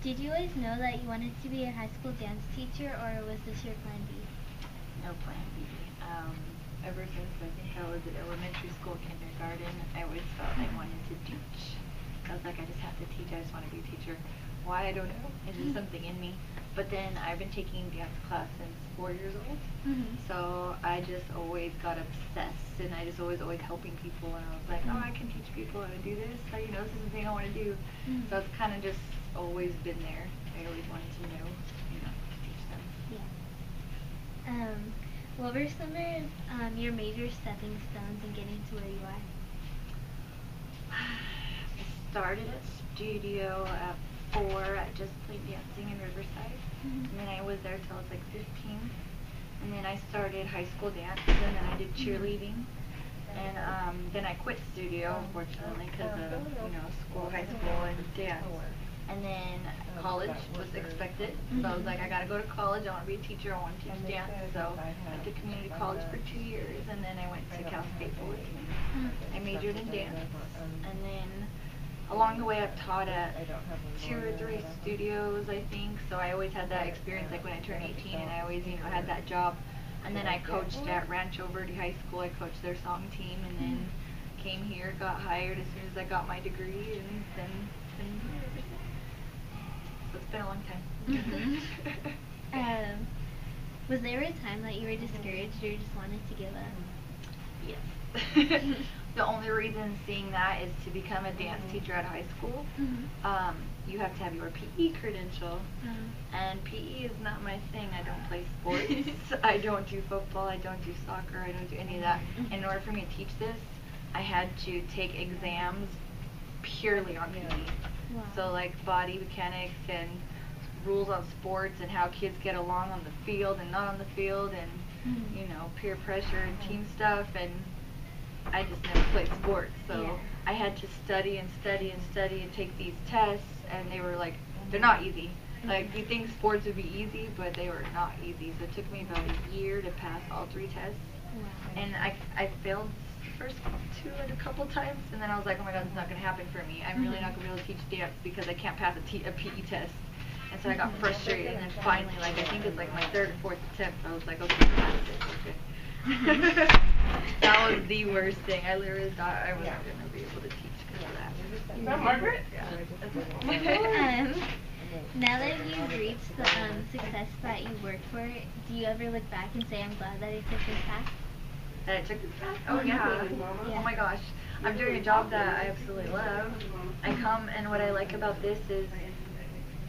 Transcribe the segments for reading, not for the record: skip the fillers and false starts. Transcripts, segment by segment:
Did you always know that you wanted to be a high school dance teacher, or was this your plan B? No plan B. Ever since I think I was at elementary school, kindergarten, I always felt I wanted to teach. I was like, I just have to teach. I just want to be a teacher. Why, I don't know. It's just something in me. But then I've been taking dance class since 4 years old. So I just always got obsessed, and I just always helping people. And I was like, oh, I can teach people how to do this. So, you know, this is something I want to do. So it's kind of just always been there. I always wanted to know, teach them. Yeah. What were some of your major stepping stones in getting to where you are? I started at studio at 4. I just played dancing in Riverside. And then I was there till I was like 15. And then I started high school dance, and then I did cheerleading. And then I quit studio, unfortunately, because of, school, high school, and dance. And then college was expected. So I was like, I got to go to college. I want to be a teacher. I want to teach dance. So I went to community college for 2 years, and then I went to Cal State Fullerton. I majored in dance. And then along the way, I've taught at 2 or 3 studios, I think. So I always had that experience, like when I turned 18, and I always, had that job. And then I coached at Rancho Verde High School. I coached their song team, and then came here, got hired as soon as I got my degree, and then been here ever since. So it's been a long time. Was there a time that you were discouraged or just wanted to give up? Yes. The only reason seeing that is to become a dance teacher at high school. You have to have your PE credential, and PE is not my thing. I don't play sports. I don't do football. I don't do soccer. I don't do any of that. In order for me to teach this, I had to take exams purely on PE. Wow. So like body mechanics and rules on sports and how kids get along on the field and not on the field, and peer pressure and team stuff, and I just never played sports, so I had to study and study and study and take these tests, and they were like, they're not easy. Like, you think sports would be easy, but they were not easy. So it took me about a year to pass all 3 tests. And I failed the first 2 like a couple times, and then I was like, oh my god, this is not going to happen for me. I'm really not going to be able to teach dance because I can't pass a PE test. And so I got frustrated, and then finally, like, I think it's like my 3rd or 4th attempt, I was like, okay, I passed it, okay. That was the worst thing. I literally thought I wasn't going to be able to teach because of that. Is that Margaret? Yeah. Now that you've reached the success that you worked for, do you ever look back and say, I'm glad that I took this path? That I took this path? Oh yeah. Oh my gosh. I'm doing a job that I absolutely love. I come, and what I like about this is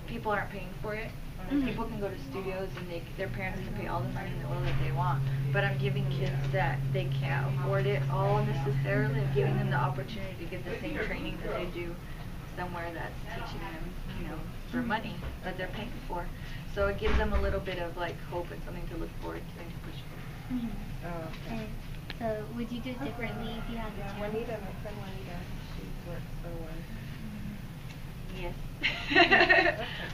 people aren't paying for it. People can go to studios and their parents can pay all the money in the world that they want, but I'm giving kids that they can't afford it all necessarily. I'm giving them the opportunity to get the same training that they do somewhere that's teaching them, for money that they're paying for. So it gives them a little bit of like hope and something to look forward to and to push for. Oh, okay. So would you do it differently if you had the chance? Juanita, my friend Juanita, she works for one. Yes.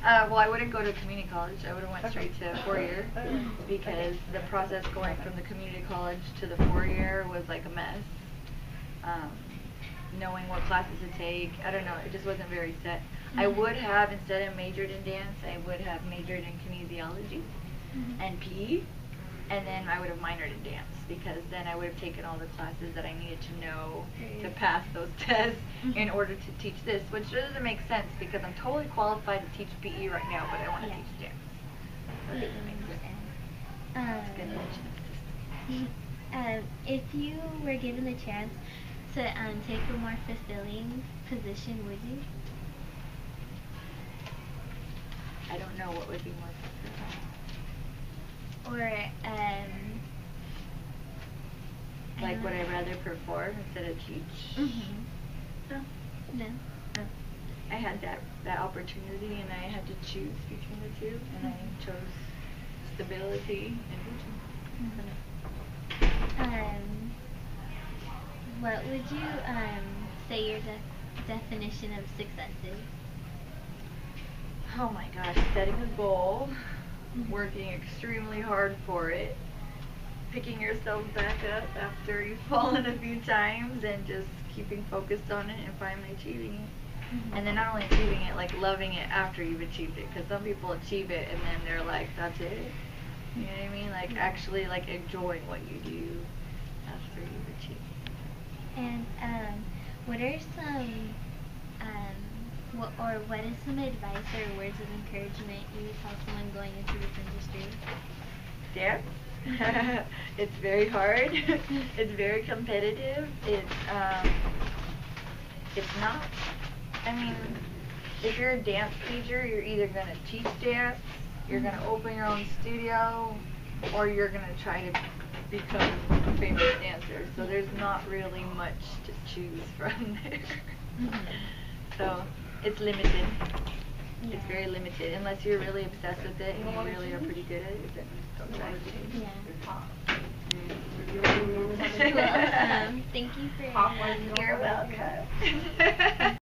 Well, I wouldn't go to community college. I would have went straight to 4-year because the process going from the community college to the 4-year was like a mess. Knowing what classes to take, I don't know, it just wasn't very set. I would have, instead of majored in dance, I would have majored in kinesiology and PE, and then I would have minored in dance, because then I would have taken all the classes that I needed to know to pass those tests in order to teach this, which doesn't make sense because I'm totally qualified to teach PE right now, but I want to teach dance. So it doesn't make sense. It's good to mention. If you were given the chance to take a more fulfilling position, would you? I don't know what would be more fulfilling. Or like, would I rather perform instead of teach? No. I had that opportunity, and I had to choose between the two, and I chose stability and teaching. What would you say your definition of success is? Oh my gosh, setting a goal, working extremely hard for it, picking yourself back up after you've fallen a few times, and just keeping focused on it and finally achieving it. And then not only achieving it, like loving it after you've achieved it. Because some people achieve it and then they're like, that's it. You know what I mean? Like actually like enjoying what you do after you've achieved it. And what are some what is some advice or words of encouragement you would tell someone going into this industry? Dance. It's very hard. It's very competitive. It's not. I mean, if you're a dance teacher, you're either gonna teach dance, you're gonna open your own studio, or you're gonna try to become a famous dancer. So there's not really much to choose from there. So it's limited. Yeah. It's very limited. Unless you're really obsessed with it and you really are pretty good at it, then go try it. Yeah. Mm. Well, thank you for You're welcome.